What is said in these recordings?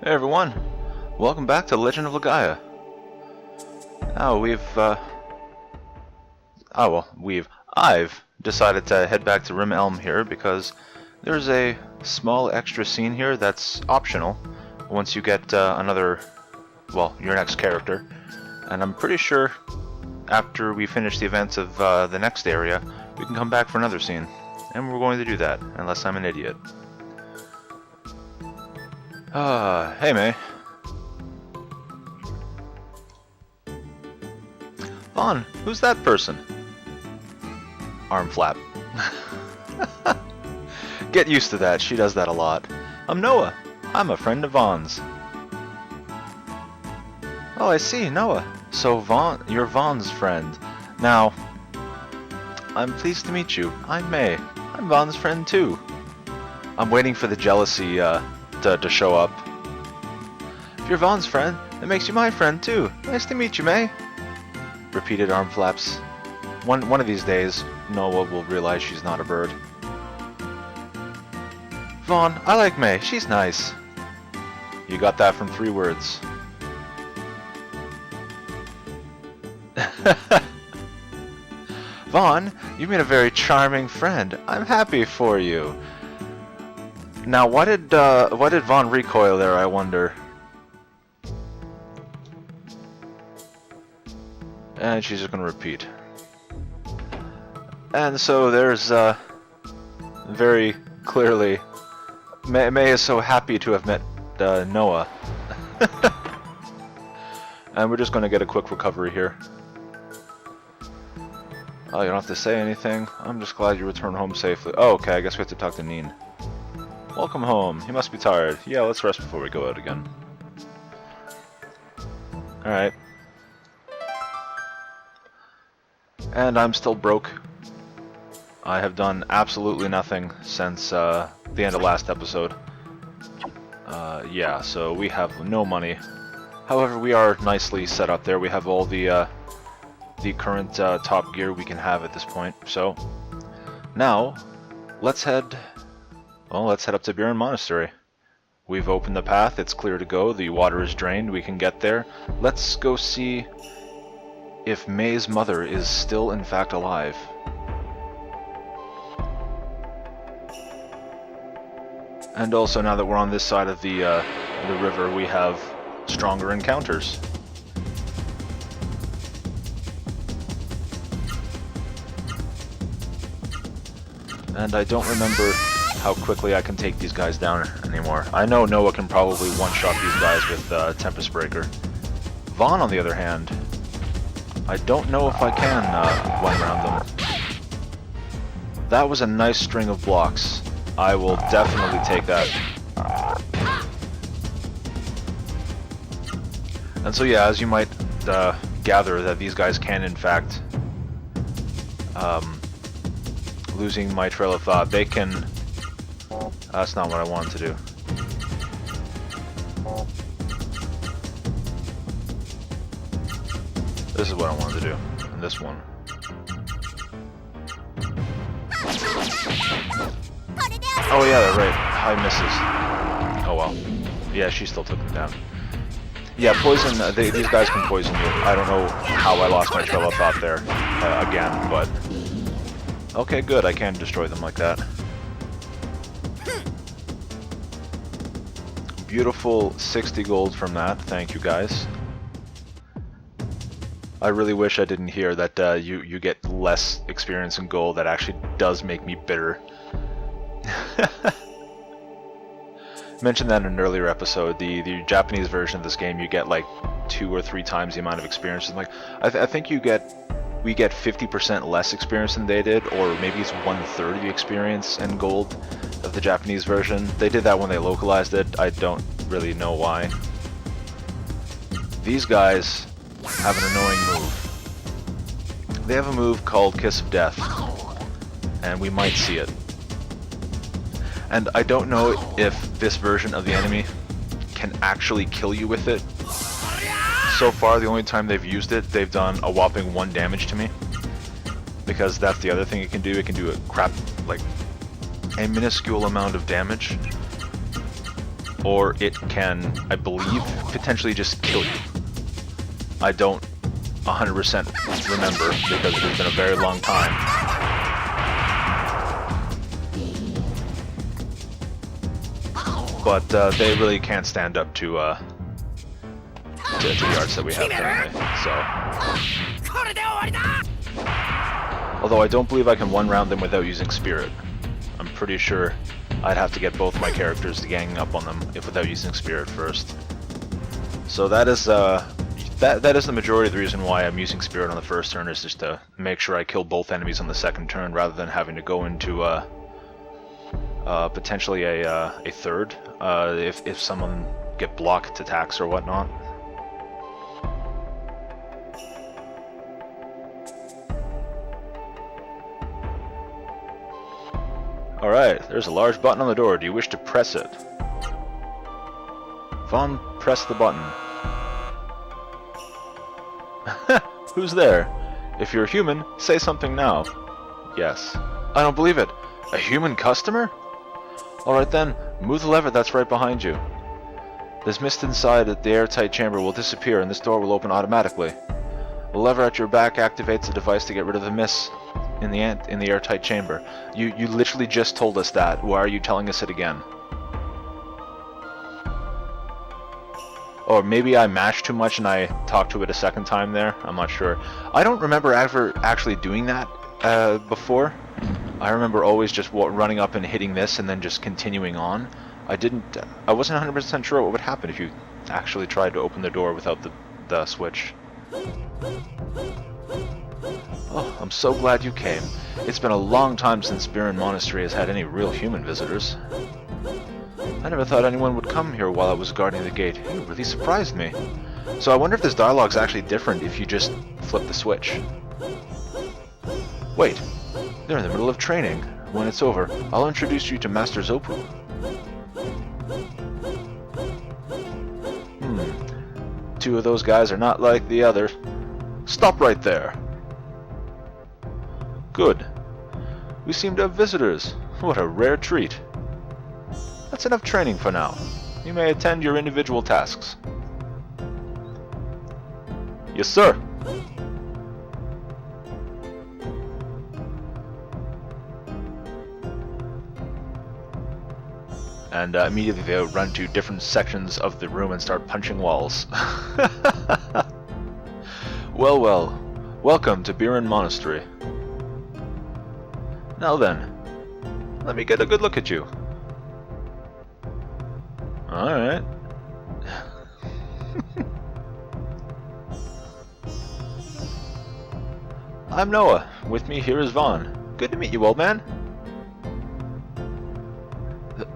Hey everyone, welcome back to Legend of Legaia. Now I've decided to head back to Rim Elm here because there's a small extra scene here that's optional once you get your next character. And I'm pretty sure after we finish the events of the next area, we can come back for another scene. And we're going to do that, unless I'm an idiot. Hey May. Vaughn, who's that person? Arm flap. Get used to that, she does that a lot. I'm Noah. I'm a friend of Vaughn's. Oh, I see, Noah. So you're Vaughn's friend. Now, I'm pleased to meet you. I'm May. I'm Vaughn's friend too. I'm waiting for the jealousy, to show up. If you're Vaughn's friend, that makes you my friend too. Nice to meet you, May. Repeated arm flaps. One of these days, Noah will realize she's not a bird. Vaughn, I like May. She's nice. You got that from 3 words. Vaughn, you made a very charming friend. I'm happy for you. Now, why did Vaughn recoil there, I wonder? And she's just gonna repeat. And so there's, very clearly, May is so happy to have met, Noah. And we're just gonna get a quick recovery here. Oh, you don't have to say anything. I'm just glad you returned home safely. Oh, okay, I guess we have to talk to Neen. Welcome home. You must be tired. Yeah, let's rest before we go out again. Alright. And I'm still broke. I have done absolutely nothing since the end of last episode. Yeah, so we have no money. However, we are nicely set up there. We have all the current top gear we can have at this point. So, now, let's head up to Biron Monastery. We've opened the path, it's clear to go, the water is drained, we can get there. Let's go see if May's mother is still in fact alive. And also, now that we're on this side of the river, we have stronger encounters. And I don't remember how quickly I can take these guys down anymore. I know Noah can probably one-shot these guys with Tempest Breaker. Vaughn, on the other hand, I don't know if I can run around them. That was a nice string of blocks. I will definitely take that. And so yeah, as you might gather, that these guys can in fact, losing my trail of thought, they can... That's not what I wanted to do. This is what I wanted to do, and this one. Oh yeah, they're right. High misses. Oh well. Yeah, she still took them down. Yeah, poison, these guys can poison you. I don't know how I lost my trail of thought there, again, but... Okay, good, I can destroy them like that. Beautiful 60 gold from that, thank you guys. I really wish I didn't hear that you get less experience in gold. That actually does make me bitter. Mentioned that in an earlier episode. The Japanese version of this game, you get like 2 or 3 times the amount of experience. And like I think we get 50% less experience than they did, or maybe it's 1/3 of the experience in gold of the Japanese version. They did that when they localized it. I don't really know why. These guys have an annoying move. They have a move called Kiss of Death, and we might see it. And I don't know if this version of the enemy can actually kill you with it. So far, the only time they've used it, they've done a whopping 1 damage to me. Because that's the other thing it can do. It can do a minuscule amount of damage. or it can, I believe, potentially just kill you. I don't 100% remember because it has been a very long time. But they really can't stand up to the arts that we have currently, so... Although I don't believe I can one-round them without using Spirit. I'm pretty sure I'd have to get both my characters ganging up on them if without using Spirit first. So that is that is the majority of the reason why I'm using Spirit on the first turn, is just to make sure I kill both enemies on the second turn rather than having to go into potentially a third if someone get blocked attacks or whatnot. Alright, there's a large button on the door. Do you wish to press it? Vaughn, press the button. Who's there? If you're human, say something now. Yes. I don't believe it. A human customer? Alright then, move the lever that's right behind you. This mist inside the airtight chamber will disappear and this door will open automatically. The lever at your back activates the device to get rid of the mist in the airtight chamber. You literally just told us that. Why are you telling us it again? Or maybe I mashed too much and I talked to it a second time there. I'm not sure. I don't remember ever actually doing that before. I remember always just running up and hitting this and then just continuing on. I wasn't 100% sure what would happen if you actually tried to open the door without the switch. Oh, I'm so glad you came. It's been a long time since Biron Monastery has had any real human visitors. I never thought anyone would come here while I was guarding the gate. You really surprised me. So I wonder if this dialogue's actually different if you just flip the switch. Wait, they're in the middle of training. When it's over, I'll introduce you to Master Zopu. Two of those guys are not like the other. Stop right there. Good. We seem to have visitors. What a rare treat. That's enough training for now. You may attend your individual tasks. Yes, sir. And immediately they run to different sections of the room and start punching walls. Well, well. Welcome to Biron Monastery. Now then, let me get a good look at you. Alright. I'm Noah. With me here is Vaughn. Good to meet you, old man.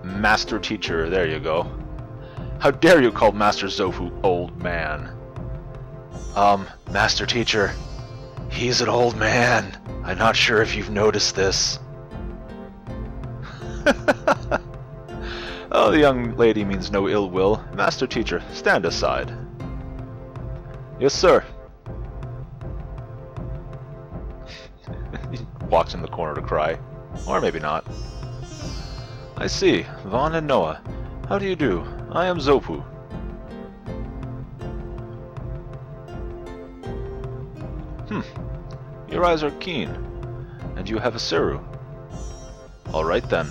Master teacher, there you go. How dare you call Master Zofu old man? Master teacher, he's an old man. I'm not sure if you've noticed this. Oh, the young lady means no ill will. Master teacher, stand aside. Yes, sir. He walks in the corner to cry. Or maybe not. I see. Vaughn and Noah. How do you do? I am Zopu. Your eyes are keen. And you have a Seru. Alright then.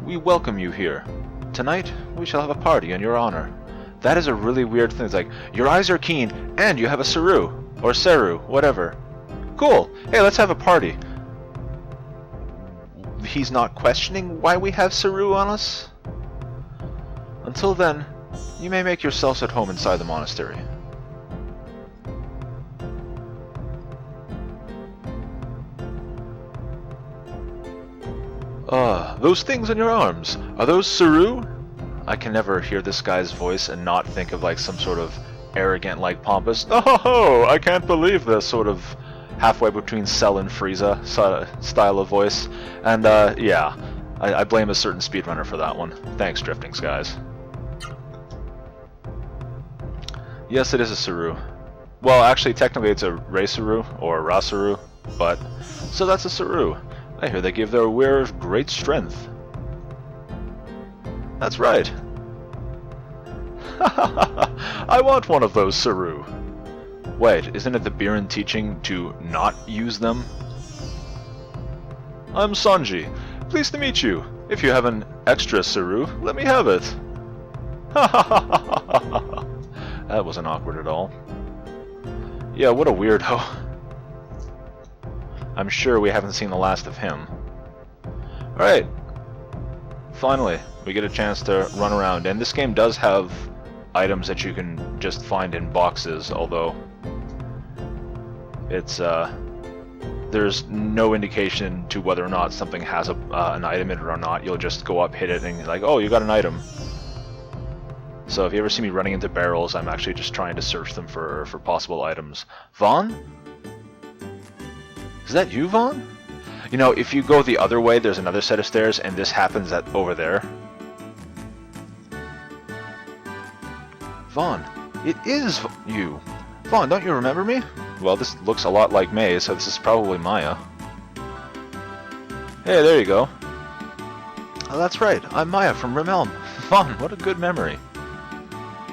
We welcome you here. Tonight, we shall have a party in your honor. That is a really weird thing. It's like, your eyes are keen, and you have a Seru. Or Seru, whatever. Cool. Hey, let's have a party. He's not questioning why we have Seru on us? Until then, you may make yourselves at home inside the monastery. Those things in your arms, are those Seru? I can never hear this guy's voice and not think of like some sort of arrogant, like pompous, oh, I can't believe this sort of halfway between Cell and Frieza style of voice. And yeah, I blame a certain speedrunner for that one. Thanks, Drifting Skies. Yes, it is a Seru. Well, actually, technically it's a Reiseru or a Rasaru, but so that's a Seru. I hear they give their wearers great strength. That's right. I want one of those, Seru. Wait, isn't it the Biron teaching to not use them? I'm Sanji. Pleased to meet you. If you have an extra, Seru, let me have it. That wasn't awkward at all. Yeah, what a weirdo. I'm sure we haven't seen the last of him. Alright. Finally, we get a chance to run around. And this game does have items that you can just find in boxes, although it's there's no indication to whether or not something has an item in it or not. You'll just go up, hit it, and you're like, oh, you got an item. So if you ever see me running into barrels, I'm actually just trying to search them for possible items. Vaughn? Is that you, Vaughn? You know, if you go the other way, there's another set of stairs, and this happens over there. Vaughn, it is you. Vaughn, don't you remember me? Well, this looks a lot like May, so this is probably Maya. Hey, there you go. Oh, that's right. I'm Maya from Rimelm. Vaughn, what a good memory.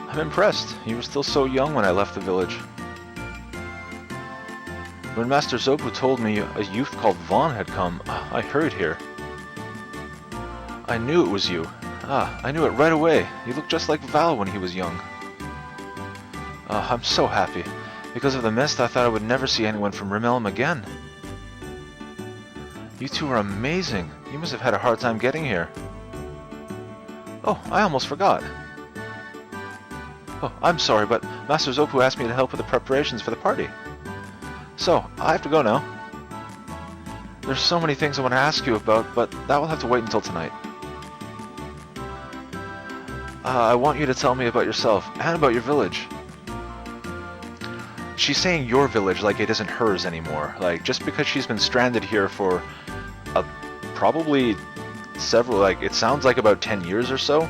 I'm impressed. You were still so young when I left the village. When Master Zopu told me a youth called Vaughn had come, I hurried here. I knew it was you. I knew it right away. You looked just like Val when he was young. I'm so happy. Because of the mist, I thought I would never see anyone from Rimelm again. You two are amazing. You must have had a hard time getting here. Oh, I almost forgot. Oh, I'm sorry, but Master Zopu asked me to help with the preparations for the party. So, I have to go now. There's so many things I want to ask you about, but that will have to wait until tonight. I want you to tell me about yourself, and about your village. She's saying your village like it isn't hers anymore. Like, just because she's been stranded here for probably several, like, it sounds like about 10 years or so.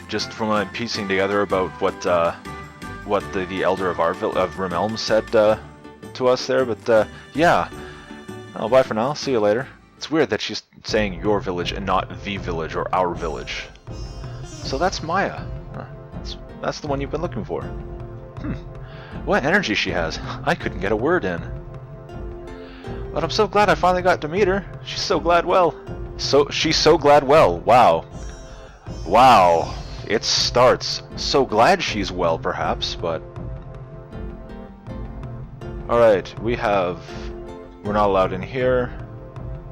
Just from what I'm piecing together about what the elder of Rimelm said to us there, but yeah. Oh, bye for now. See you later. It's weird that she's saying your village and not the village or our village. So that's Maya. That's the one you've been looking for. What energy she has. I couldn't get a word in. But I'm so glad I finally got to meet her. She's so glad well. She's so glad well. Wow. Wow. It starts. So glad she's well, perhaps, but... Alright, we're not allowed in here.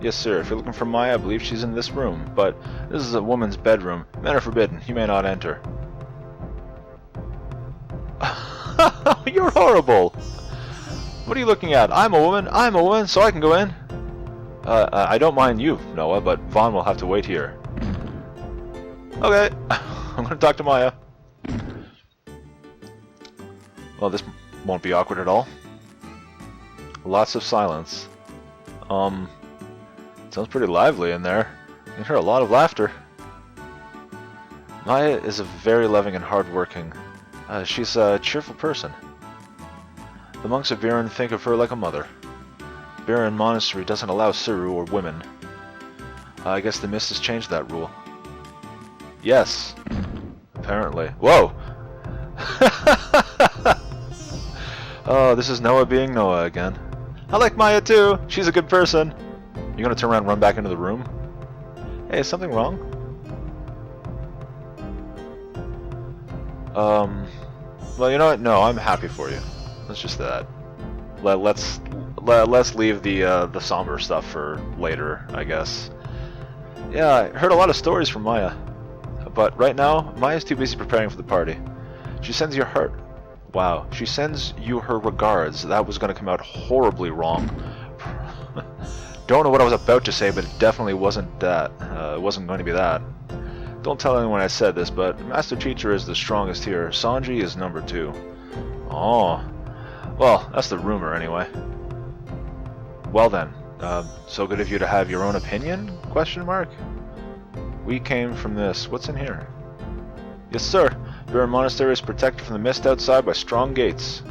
Yes, sir. If you're looking for Maya, I believe she's in this room. But this is a woman's bedroom. Men are forbidden. You may not enter. You're horrible! What are you looking at? I'm a woman, so I can go in. I don't mind you, Noah, but Vaughn will have to wait here. Okay. I'm gonna talk to Maya. Well, this won't be awkward at all. Lots of silence. Sounds pretty lively in there. You can hear a lot of laughter. Maya is a very loving and hard-working. She's a cheerful person. The monks of Biron think of her like a mother. Biron Monastery doesn't allow Seru or women. I guess the mist has changed that rule. Yes. Apparently. Whoa! Oh, this is Noah being Noah again. I like Maya too! She's a good person! You gonna turn around and run back into the room? Hey, is something wrong? Well, you know what? No, I'm happy for you. Let's just that. Let's leave the somber stuff for later, I guess. Yeah, I heard a lot of stories from Maya. But right now, Maya's too busy preparing for the party. She sends you her... Wow. She sends you her regards. That was going to come out horribly wrong. Don't know what I was about to say, but it definitely wasn't that. It wasn't going to be that. Don't tell anyone I said this, but Master Teacher is the strongest here. Sanji is number 2. Oh. Well, that's the rumor anyway. Well then. So good of you to have your own opinion? Question mark? We came from this. What's in here? Yes, sir. Biron Monastery is protected from the mist outside by strong gates.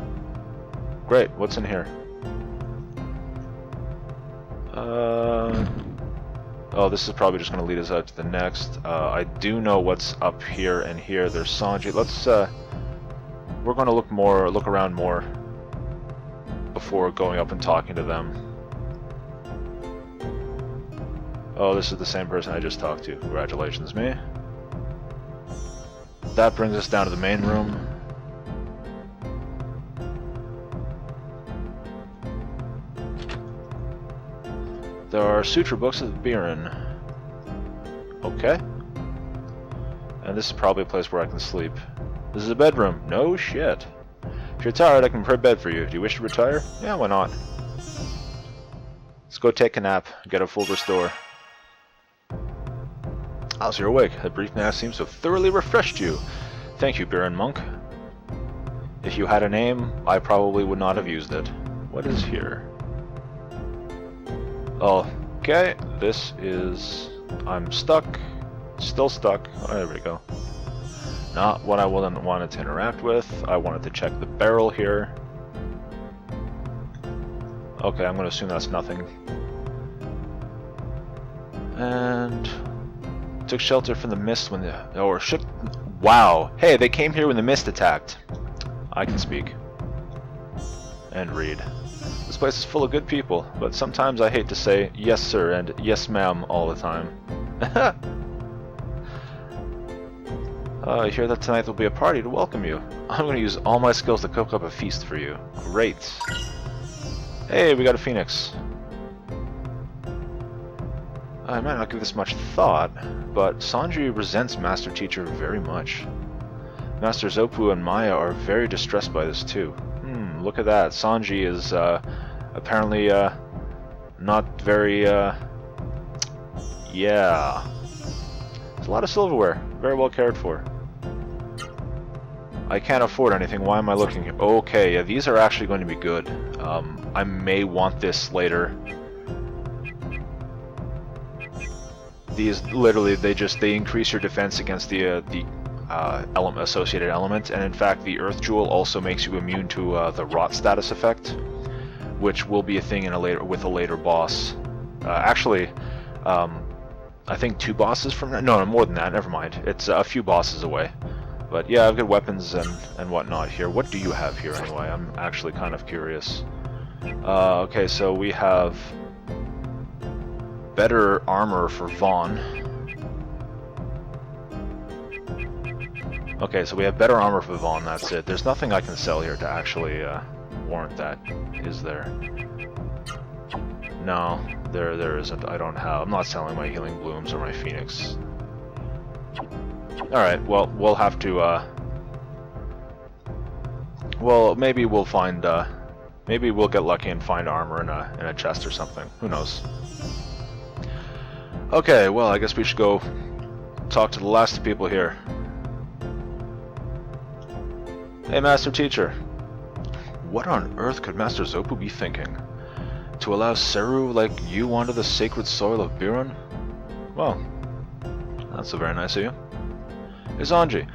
Great. What's in here? Oh, this is probably just going to lead us out to the next. I do know what's up here and here. There's Sanji. Let's, we're going to look around more before going up and talking to them. Oh, this is the same person I just talked to. Congratulations, me. That brings us down to the main room. There are suture books of Biron. Okay. And this is probably a place where I can sleep. This is a bedroom. No shit. If you're tired, I can prepare a bed for you. Do you wish to retire? Yeah, why not? Let's go take a nap. Get a full restore. Oh, so you're awake. The brief nap seems to have thoroughly refreshed you. Thank you, Biron Monk. If you had a name, I probably would not have used it. What is here? Okay, this is... I'm stuck. Still stuck. Oh, there we go. Not what I wanted to interact with. I wanted to check the barrel here. Okay, I'm going to assume that's nothing. And... took shelter from the mist when the... or should... Wow! Hey, they came here when the mist attacked. I can speak. And read. This place is full of good people, but sometimes I hate to say yes sir and yes ma'am all the time. I hear that tonight there'll be a party to welcome you. I'm going to use all my skills to cook up a feast for you. Great. Hey, we got a phoenix. I might not give this much thought, but Sanji resents Master Teacher very much. Master Zopu and Maya are very distressed by this too. Look at that. Sanji is apparently not very, yeah. There's a lot of silverware. Very well cared for. I can't afford anything. Why am I looking here? Okay, yeah, these are actually going to be good. I may want this later. These literally, they increase your defense against the associated element, and in fact, the Earth Jewel also makes you immune to the rot status effect, which will be a thing in with a later boss. Actually, I think 2 bosses from now. No, more than that. Never mind. It's a few bosses away. But yeah, I've got weapons and whatnot here. What do you have here anyway? I'm actually kind of curious. Okay, so we have better armor for Vaughn. Okay, so we have better armor for Vaughn, that's it. There's nothing I can sell here to actually warrant that, is there? No, there isn't. I'm not selling my healing blooms or my phoenix. Alright, well, we'll have to, well, maybe we'll find, maybe we'll get lucky and find armor in a chest or something. Who knows? Okay, well, I guess we should go talk to the last people here. Hey, Master Teacher. What on earth could Master Zopu be thinking? To allow Seru like you onto the sacred soil of Biron? Well, that's so very nice of you. Hey, Sanji.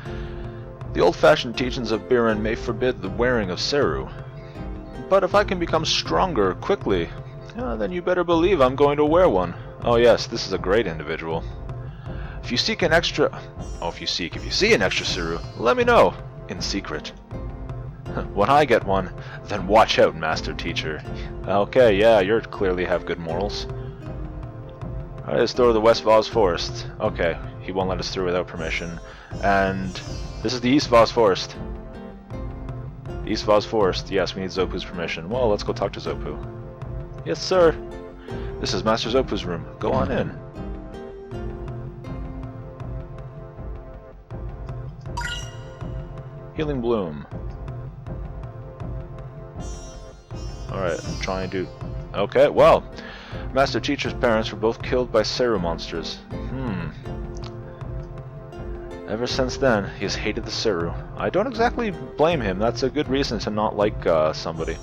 The old-fashioned teachings of Biron may forbid the wearing of Seru. But if I can become stronger quickly, then you better believe I'm going to wear one. Oh yes, this is a great individual. If you see an extra Seru, let me know. In secret. When I get one, then watch out, Master Teacher. Okay, yeah, you clearly have good morals. Alright, let's go to the West Vos Forest. Okay, he won't let us through without permission. And this is the East Vos Forest. East Vos Forest, yes, we need Zopu's permission. Well, let's go talk to Zopu. Yes, sir. This is Master Zopu's room. Go on in. Healing Bloom. Alright, I'm trying to... Okay, well, Master Teacher's parents were both killed by Seru monsters. Ever since then, he has hated the Seru. I don't exactly blame him. That's a good reason to not like somebody.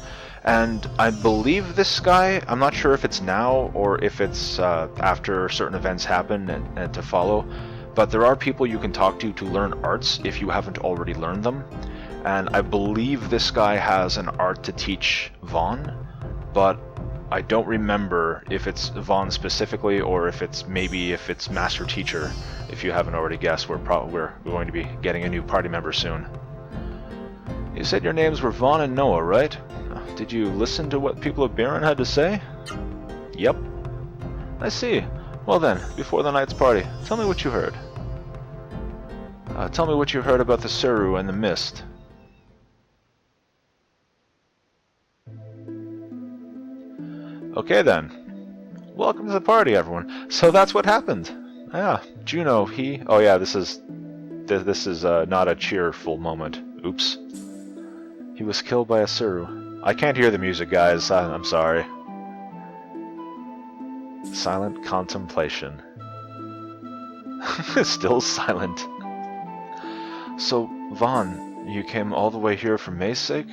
And I believe this guy, I'm not sure if it's now or if it's after certain events happen and to follow, but there are people you can talk to learn arts if you haven't already learned them. And I believe this guy has an art to teach Vaughn, but I don't remember if it's Vaughn specifically or if it's Master Teacher. If you haven't already guessed, we're going to be getting a new party member soon. You said your names were Vaughn and Noah, right? Did you listen to what people of Biron had to say? Yep. I see. Well then, before the night's party, tell me what you heard. Tell me what you heard about the Seru and the mist. Okay then. Welcome to the party, everyone. So that's what happened. Yeah, Juno, he... Oh yeah, this is not a cheerful moment. Oops. He was killed by a Seru. I can't hear the music, guys. I'm sorry. Silent contemplation. Still silent. So, Vaughn, you came all the way here for May's sake?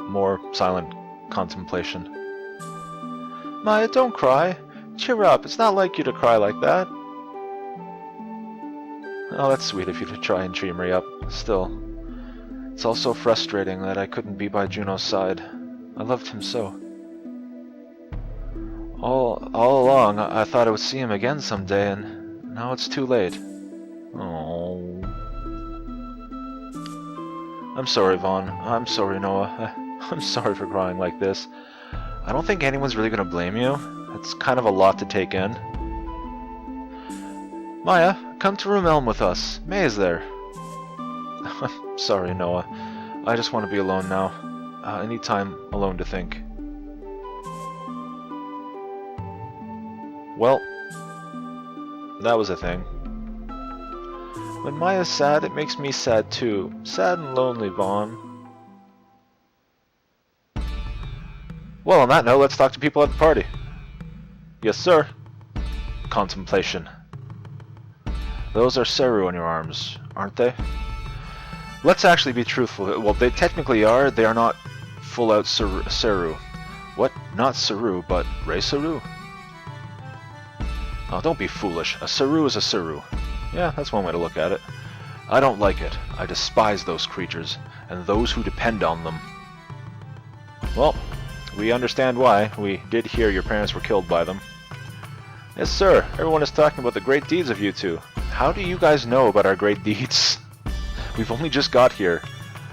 More silent contemplation. Maya, don't cry. Cheer up, it's not like you to cry like that. Oh, that's sweet of you to try and cheer me up. Still, it's also frustrating that I couldn't be by Juno's side. I loved him so. All along, I thought I would see him again someday, and now it's too late. Oh. I'm sorry, Vaughn. I'm sorry, Noah. I'm sorry for crying like this. I don't think anyone's really gonna blame you. It's kind of a lot to take in. Maya, come to Room Elm with us. May is there. I'm sorry, Noah. I just want to be alone now. I need time alone to think. Well, that was a thing. When Maya's sad, it makes me sad too. Sad and lonely, Vaughn. Well, on that note, let's talk to people at the party. Yes, sir. Contemplation. Those are Seru on your arms, aren't they? Let's actually be truthful. Well, they technically are. They are not full-out Seru. What? Not Seru, but Rei Seru? Oh, don't be foolish. A Seru is a Seru. Yeah, that's one way to look at it. I don't like it. I despise those creatures, and those who depend on them. Well, we understand why. We did hear your parents were killed by them. Yes, sir. Everyone is talking about the great deeds of you two. How do you guys know about our great deeds? We've only just got here.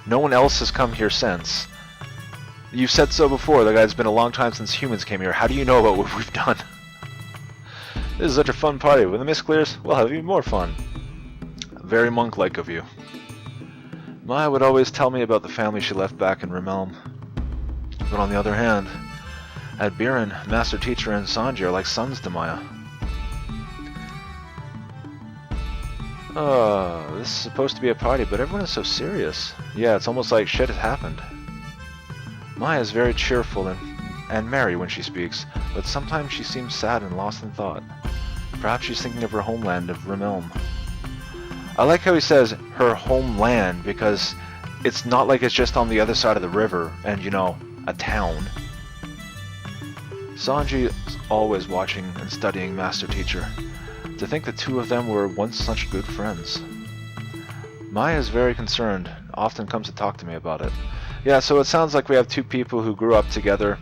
No one else has come here since. You've said so before, that it's been a long time since humans came here. How do you know about what we've done? This is such a fun party. When the mist clears, we'll have even more fun. Very monk-like of you. Maya would always tell me about the family she left back in Rimelm. But on the other hand, at Biron, Master Teacher and Sanji are like sons to Maya. This is supposed to be a party, but everyone is so serious. Yeah, it's almost like shit has happened. Maya is very cheerful and merry when she speaks, but sometimes she seems sad and lost in thought. Perhaps she's thinking of her homeland of Rimelm. I like how he says her homeland, because it's not like it's just on the other side of the river and, you know, a town. Sanji is always watching and studying Master Teacher. To think the two of them were once such good friends. Maya is very concerned, often comes to talk to me about it. Yeah, so it sounds like we have two people who grew up together,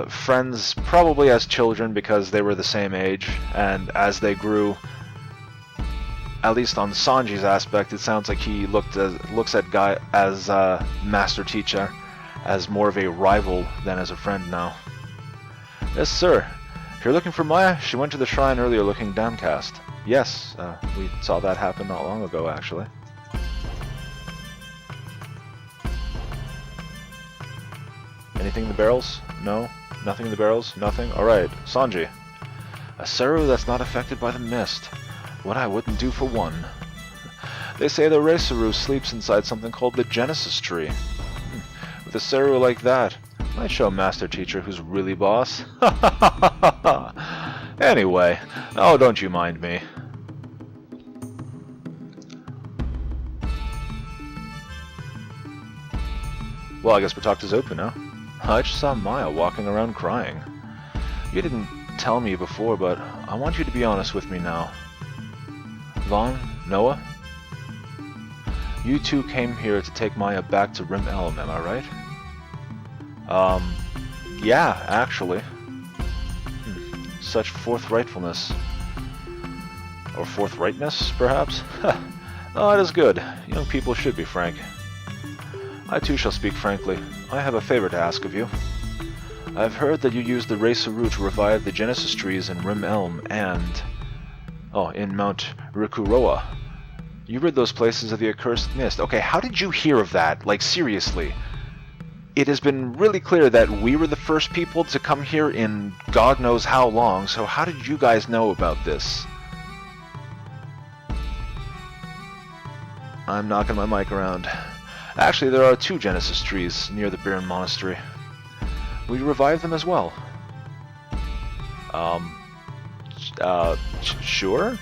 friends probably as children because they were the same age, and as they grew, at least on Sanji's aspect, it sounds like he looks at Guy as Master Teacher as more of a rival than as a friend now. Yes, sir. If you're looking for Maya, she went to the shrine earlier looking downcast. Yes, we saw that happen not long ago, actually. Anything in the barrels? No? Nothing in the barrels? Nothing? Alright, Sanji. A Seru that's not affected by the mist. What I wouldn't do for one. They say the Rei Seru sleeps inside something called the Genesis Tree. With a Seru like that, might show Master Teacher who's really boss. Anyway, oh, don't you mind me. Well, I guess we're talking to Zopu now. I just saw Maya walking around crying. You didn't tell me before, but I want you to be honest with me now. Vaughn, Noah, you two came here to take Maya back to Rim Elm, am I right? Yeah, actually. Such forthrightfulness. Or forthrightness, perhaps? Oh, it is good. Young people should be frank. I too shall speak frankly. I have a favor to ask of you. I've heard that you used the Seru to revive the Genesis trees in Rim Elm and... oh, in Mount Rikuroa. You rid those places of the accursed mist. Okay, how did you hear of that? Like, seriously. It has been really clear that we were the first people to come here in God knows how long, so how did you guys know about this? I'm knocking my mic around. Actually, there are 2 Genesis trees near the Biron Monastery. We revived them as well. Sure?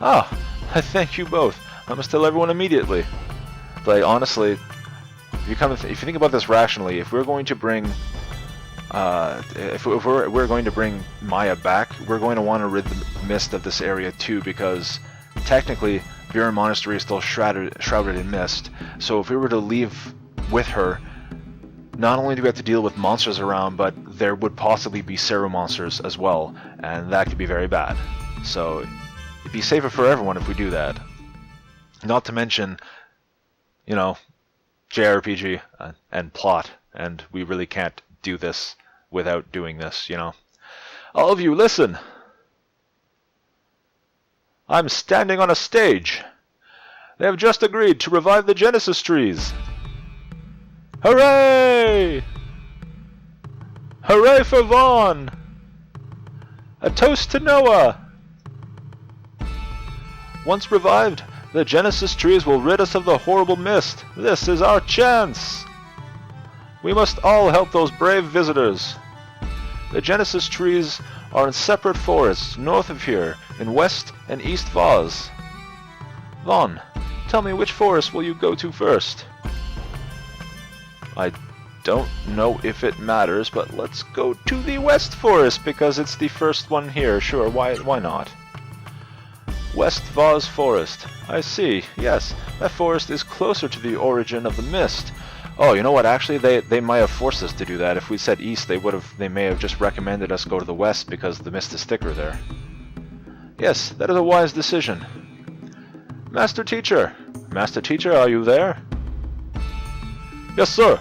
Ah, I thank you both. I must tell everyone immediately. Like, honestly, if you think about this rationally, if we're going to bring, if we're going to bring Maya back, we're going to want to rid the mist of this area too, because technically, Biron Monastery is still shrouded in mist. So if we were to leave with her, not only do we have to deal with monsters around, but there would possibly be Seru monsters as well, and that could be very bad. So it'd be safer for everyone if we do that. Not to mention, you know, JRPG and plot, and we really can't do this without doing this, you know. All of you, listen! I'm standing on a stage. They have just agreed to revive the Genesis trees. Hooray! Hooray for Vaughn! A toast to Noah! Once revived, the Genesis trees will rid us of the horrible mist. This is our chance! We must all help those brave visitors. The Genesis trees are in separate forests north of here, in West and East Vaz. Vaughn, tell me, which forest will you go to first? I don't know if it matters, but let's go to the West Forest because it's the first one here. Sure, why not? West Vaz Forest. I see. Yes, that forest is closer to the origin of the mist. Oh, you know what? Actually, they might have forced us to do that. If we said east, they may have just recommended us go to the west because the mist is thicker there. Yes, that is a wise decision. Master Teacher! Master Teacher, are you there? Yes, sir!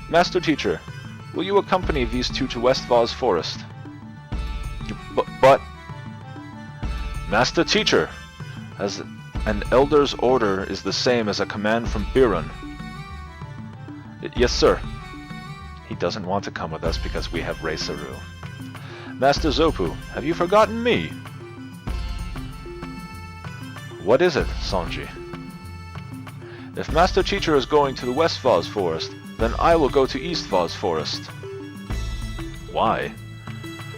Master Teacher, will you accompany these 2 to West Vaz Forest? But... Master Teacher! As an elder's order is the same as a command from Biron. Yes, sir. He doesn't want to come with us because we have Seru. Master Zopu, have you forgotten me? What is it, Sanji? If Master Teacher is going to the West Vaz Forest, then I will go to East Vaz Forest. Why?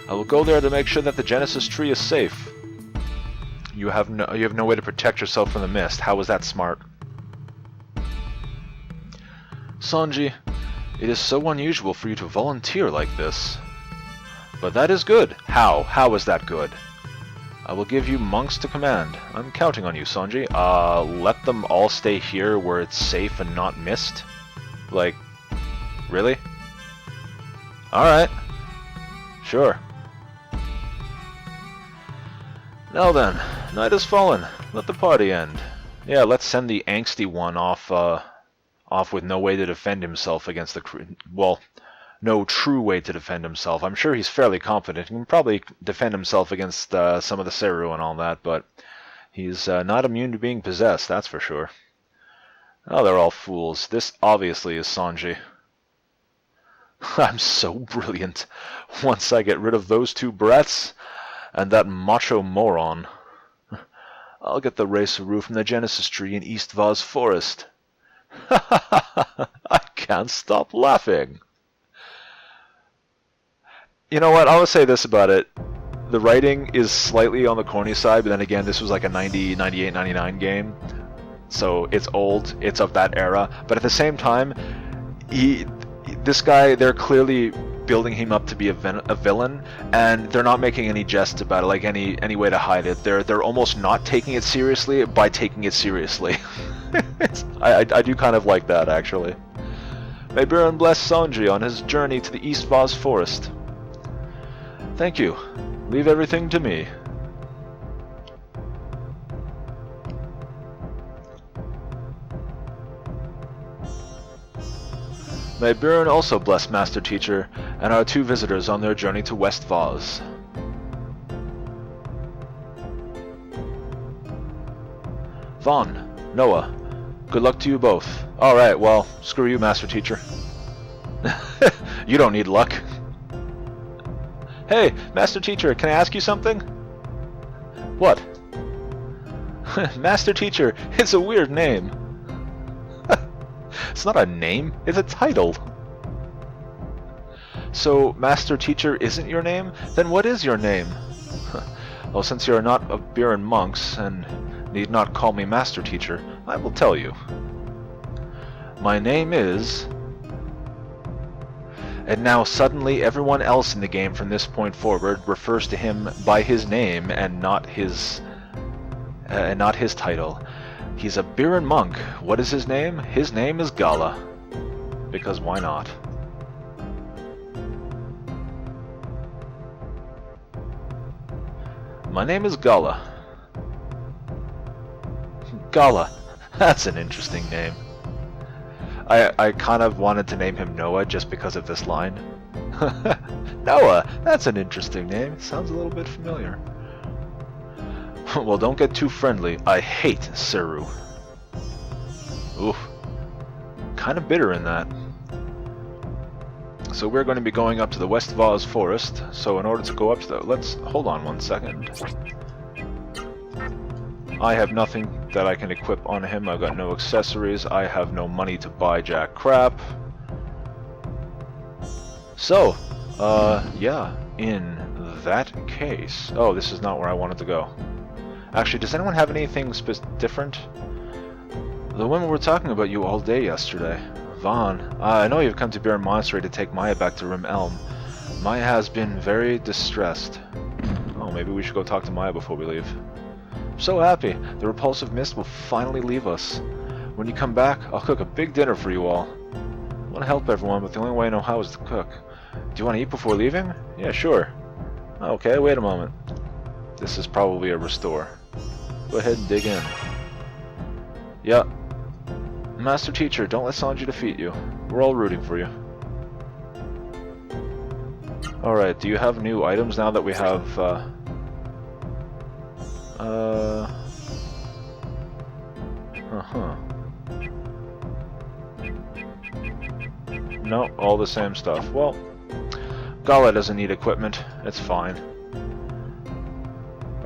I will go there to make sure that the Genesis tree is safe. You have no way to protect yourself from the mist. How is that smart? Sanji, it is so unusual for you to volunteer like this. But that is good. How? How is that good? I will give you monks to command. I'm counting on you, Sanji. Let them all stay here where it's safe and not mist? Like, really? Alright. Sure. Now then, night has fallen. Let the party end. Yeah, let's send the angsty one off with no way to defend himself against the... well, no true way to defend himself. I'm sure he's fairly confident. He can probably defend himself against some of the Seru and all that, but he's not immune to being possessed, that's for sure. Oh, they're all fools. This obviously is Sanji. I'm so brilliant. Once I get rid of those 2 brats and that macho moron, I'll get the Seru from the Genesis tree in East Vaz Forest. I can't stop laughing. You know what, I'll say this about it. The writing is slightly on the corny side, but then again, this was like a 90, 98, 99 game. So it's old, it's of that era. But at the same time, this guy, they're clearly building him up to be a villain, and they're not making any jests about it, like any way to hide it. They're almost not taking it seriously by taking it seriously. I do kind of like that, actually. May Biron bless Sanji on his journey to the East Vaz Forest. Thank you. Leave everything to me. May Biron also bless Master Teacher and our two visitors on their journey to West Vaz. Vaughn, Noah, good luck to you both. Alright, well, screw you, Master Teacher. You don't need luck. Hey, Master Teacher, can I ask you something? What? Master Teacher, it's a weird name. It's not a name, it's a title. So, Master Teacher isn't your name? Then what is your name? Well, since you are not of Biron monks, and need not call me Master Teacher, I will tell you. My name is... And now suddenly everyone else in the game from this point forward refers to him by his name and not his title. He's a Biron monk. What is his name? His name is Gala. Because why not? My name is Gala. Gala. That's an interesting name. I kind of wanted to name him Noah just because of this line. Noah! That's an interesting name. It sounds a little bit familiar. Well, don't get too friendly. I hate Seru. Oof. Kind of bitter in that. So we're going to be going up to the West Vaz Forest. So in order to go up to the... Let's... Hold on one second. I have nothing that I can equip on him. I've got no accessories. I have no money to buy jack crap. So, yeah, in that case... Oh, this is not where I wanted to go. Actually, does anyone have anything different? The women were talking about you all day yesterday. Vaughn, I know you've come to Biron Monastery to take Maya back to Rim Elm. Maya has been very distressed. Oh, maybe we should go talk to Maya before we leave. So happy. The repulsive mist will finally leave us. When you come back, I'll cook a big dinner for you all. I want to help everyone, but the only way I know how is to cook. Do you want to eat before leaving? Yeah, sure. Okay, wait a moment. This is probably a restore. Go ahead and dig in. Yeah. Master Teacher, don't let Sanji defeat you. We're all rooting for you. Alright, do you have new items now that we have, No, all the same stuff. Well, Gala doesn't need equipment. It's fine.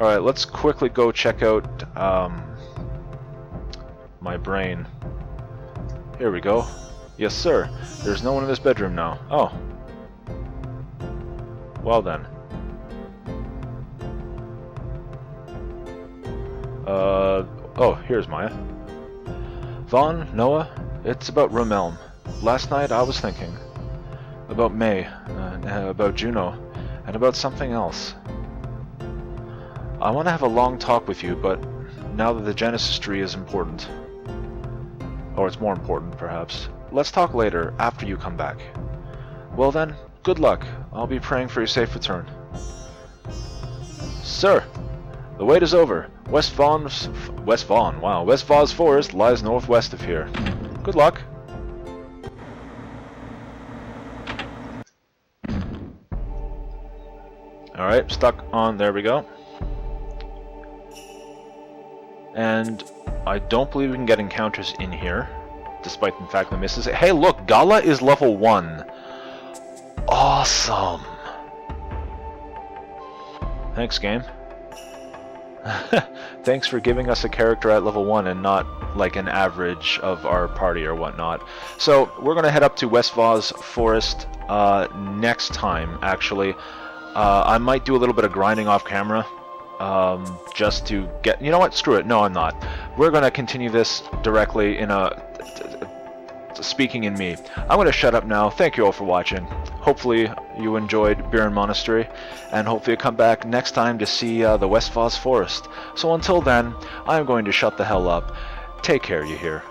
Alright, let's quickly go check out, my brain. Here we go. Yes, sir. There's no one in this bedroom now. Oh. Well then. Oh, here's Maya. Vaughn, Noah, it's about Rim Elm. Last night I was thinking. About May, about Juno, and about something else. I want to have a long talk with you, but now that the Genesis tree is important. Or it's more important, perhaps. Let's talk later, after you come back. Well then, good luck. I'll be praying for your safe return. Sir, the wait is over. West Vaz Forest lies northwest of here. Good luck. Alright, stuck on, there we go. And I don't believe we can get encounters in here, despite the fact that misses it. Hey look, Gala is level 1. Awesome. Thanks, game. Thanks for giving us a character at level 1 and not like an average of our party or whatnot. So we're gonna head up to West Vaz Forest next time, actually. I might do a little bit of grinding off camera. Just to get... You know what? Screw it. No, I'm not. We're going to continue this directly in a... Speaking in me. I'm going to shut up now. Thank you all for watching. Hopefully you enjoyed Biron Monastery, and hopefully you come back next time to see the West Vaz Forest. So until then, I'm going to shut the hell up. Take care, you hear.